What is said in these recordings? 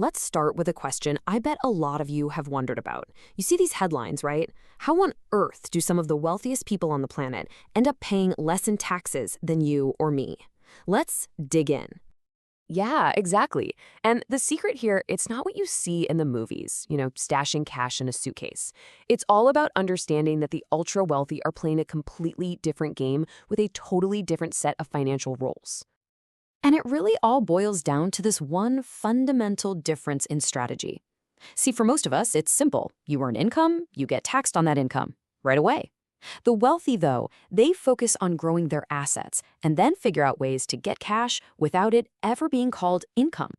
Let's start with a question I bet a lot of you have wondered about. You see these headlines, right? How on earth do some of the wealthiest people on the planet end up paying less in taxes than you or me? Let's dig in. Yeah, exactly. And the secret here, it's not what you see in the movies, stashing cash in a suitcase. It's all about understanding that the ultra wealthy are playing a completely different game with a totally different set of financial rules. And it really all boils down to this one fundamental difference in strategy. See, for most of us, it's simple. You earn income, you get taxed on that income right away. The wealthy, though, they focus on growing their assets and then figure out ways to get cash without it ever being called income.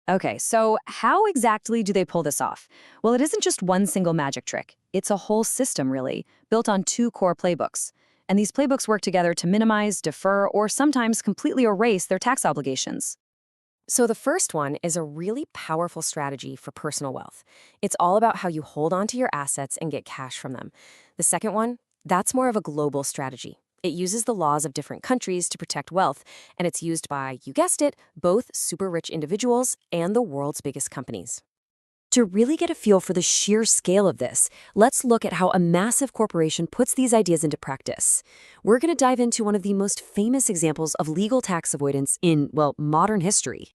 Okay, so how exactly do they pull this off? Well, it isn't just one single magic trick. It's a whole system, really, built on two core playbooks. And these playbooks work together to minimize, defer, or sometimes completely erase their tax obligations. So the first one is a really powerful strategy for personal wealth. It's all about how you hold on to your assets and get cash from them. The second one, that's more of a global strategy. It uses the laws of different countries to protect wealth, and it's used by, you guessed it, both super rich individuals and the world's biggest companies. To really get a feel for the sheer scale of this, let's look at how a massive corporation puts these ideas into practice. We're going to dive into one of the most famous examples of legal tax avoidance in, well, modern history.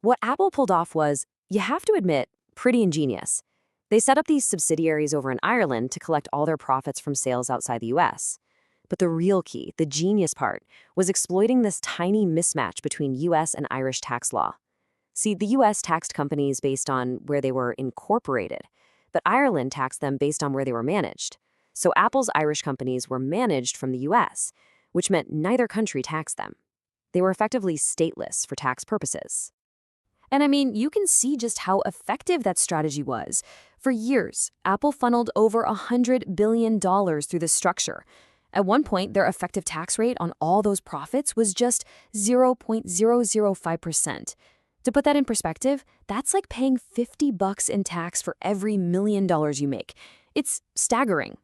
What Apple pulled off was, you have to admit, pretty ingenious. They set up these subsidiaries over in Ireland to collect all their profits from sales outside the US. But the real key, the genius part, was exploiting this tiny mismatch between US and Irish tax law. See, the US taxed companies based on where they were incorporated, but Ireland taxed them based on where they were managed. So Apple's Irish companies were managed from the US, which meant neither country taxed them. They were effectively stateless for tax purposes. And I mean, you can see just how effective that strategy was. For years, Apple funneled over $100 billion through this structure. At one point, their effective tax rate on all those profits was just 0.005%. To put that in perspective, that's like paying $50 in tax for every $1 million you make. It's staggering.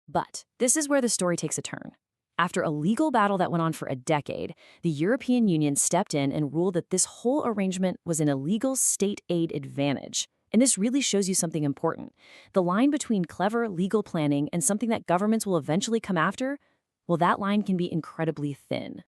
But this is where the story takes a turn. After a legal battle that went on for a decade, the European Union stepped in and ruled that this whole arrangement was an illegal state aid advantage. And this really shows you something important. The line between clever legal planning and something that governments will eventually come after, well, that line can be incredibly thin.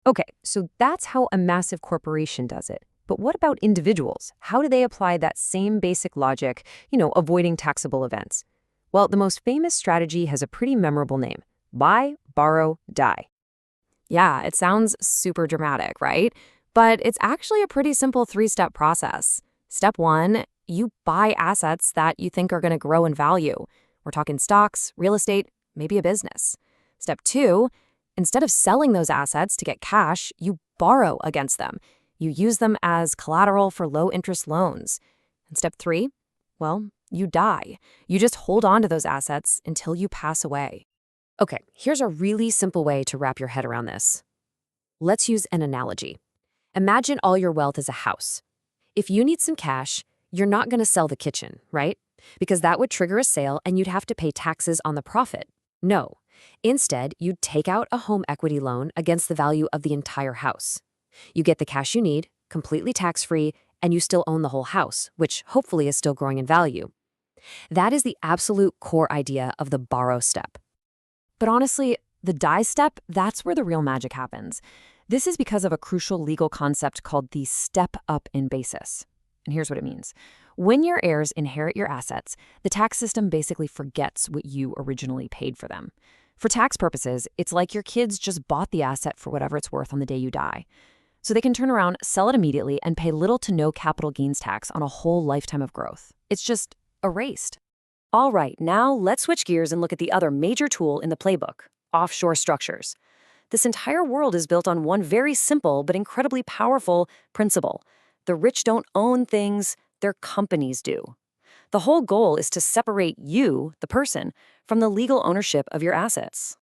Okay, so that's how a massive corporation does it. But what about individuals? How do they apply that same basic logic, avoiding taxable events? Well, the most famous strategy has a pretty memorable name: buy, borrow, die. Yeah, it sounds super dramatic, right? But it's actually a pretty simple three-step process. Step one, you buy assets that you think are going to grow in value. We're talking stocks, real estate, maybe a business. Step two, instead of selling those assets to get cash, you borrow against them. You use them as collateral for low-interest loans. And step three, well, you die. You just hold on to those assets until you pass away. Okay, here's a really simple way to wrap your head around this. Let's use an analogy. Imagine all your wealth is a house. If you need some cash, you're not going to sell the kitchen, right? Because that would trigger a sale and you'd have to pay taxes on the profit. No. Instead, you'd take out a home equity loan against the value of the entire house. You get the cash you need, completely tax-free, and you still own the whole house, which hopefully is still growing in value. That is the absolute core idea of the borrow step. But honestly, the die step, that's where the real magic happens. This is because of a crucial legal concept called the step up in basis. And here's what it means. When your heirs inherit your assets, the tax system basically forgets what you originally paid for them. For tax purposes, it's like your kids just bought the asset for whatever it's worth on the day you die. So they can turn around, sell it immediately, and pay little to no capital gains tax on a whole lifetime of growth. It's just erased. All right, now let's switch gears and look at the other major tool in the playbook: offshore structures. This entire world is built on one very simple but incredibly powerful principle. The rich don't own things, their companies do. The whole goal is to separate you, the person, from the legal ownership of your assets.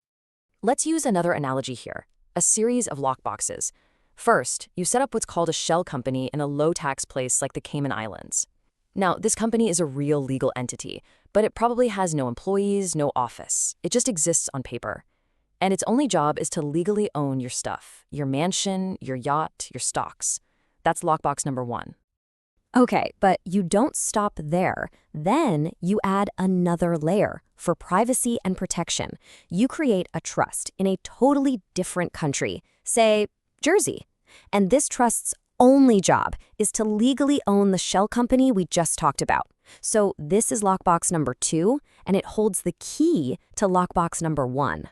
Let's use another analogy here: a series of lockboxes. First, you set up what's called a shell company in a low-tax place like the Cayman Islands. Now, this company is a real legal entity, but it probably has no employees, no office. It just exists on paper. And its only job is to legally own your stuff: your mansion, your yacht, your stocks. That's lockbox number one. Okay, but you don't stop there. Then you add another layer for privacy and protection. You create a trust in a totally different country, say Jersey. And this trust's only job is to legally own the shell company we just talked about. So this is lockbox number 2, and it holds the key to lockbox number 1.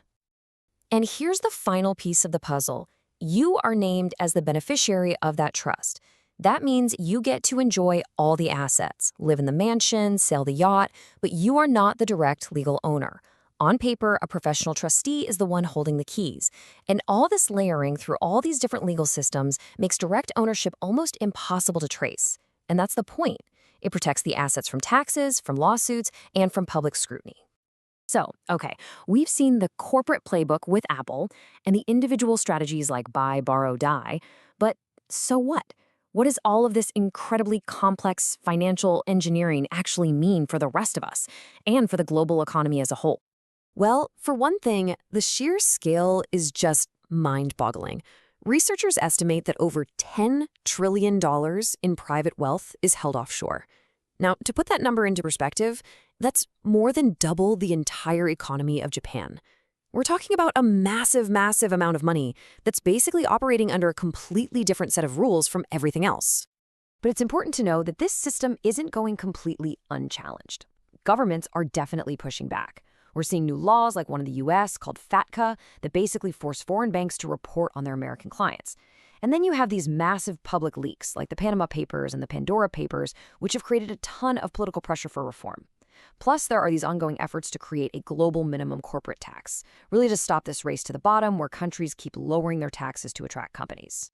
And here's the final piece of the puzzle. You are named as the beneficiary of that trust. That means you get to enjoy all the assets, live in the mansion, sail the yacht, but you are not the direct legal owner. On paper, a professional trustee is the one holding the keys. And all this layering through all these different legal systems makes direct ownership almost impossible to trace. And that's the point. It protects the assets from taxes, from lawsuits, and from public scrutiny. So, okay, we've seen the corporate playbook with Apple and the individual strategies like buy, borrow, die. But so what? What does all of this incredibly complex financial engineering actually mean for the rest of us and for the global economy as a whole? Well, for one thing, the sheer scale is just mind-boggling. Researchers estimate that over $10 trillion in private wealth is held offshore. Now, to put that number into perspective, that's more than double the entire economy of Japan. We're talking about a massive, massive amount of money that's basically operating under a completely different set of rules from everything else. But it's important to know that this system isn't going completely unchallenged. Governments are definitely pushing back. We're seeing new laws like one in the US called FATCA that basically force foreign banks to report on their American clients. And then you have these massive public leaks like the Panama Papers and the Pandora Papers, which have created a ton of political pressure for reform. Plus, there are these ongoing efforts to create a global minimum corporate tax, really to stop this race to the bottom where countries keep lowering their taxes to attract companies.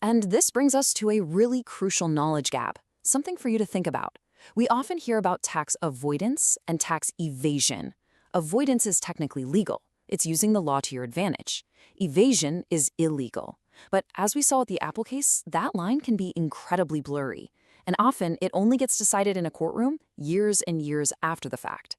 And this brings us to a really crucial knowledge gap, something for you to think about. We often hear about tax avoidance and tax evasion. Avoidance is technically legal. It's using the law to your advantage. Evasion is illegal. But as we saw with the Apple case, that line can be incredibly blurry. And often, it only gets decided in a courtroom years and years after the fact.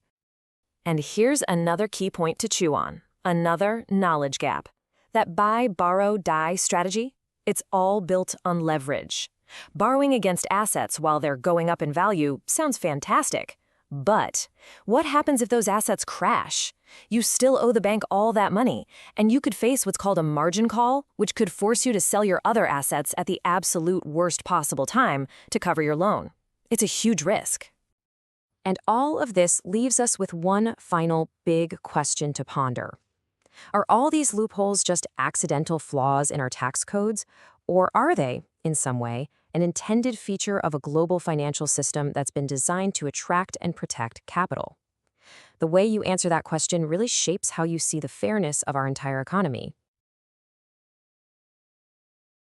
And here's another key point to chew on, another knowledge gap. That buy, borrow, die strategy, it's all built on leverage. Borrowing against assets while they're going up in value sounds fantastic. But what happens if those assets crash? You still owe the bank all that money, and you could face what's called a margin call, which could force you to sell your other assets at the absolute worst possible time to cover your loan. It's a huge risk. And all of this leaves us with one final big question to ponder. Are all these loopholes just accidental flaws in our tax codes, or are they, in some way, an intended feature of a global financial system that's been designed to attract and protect capital? The way you answer that question really shapes how you see the fairness of our entire economy.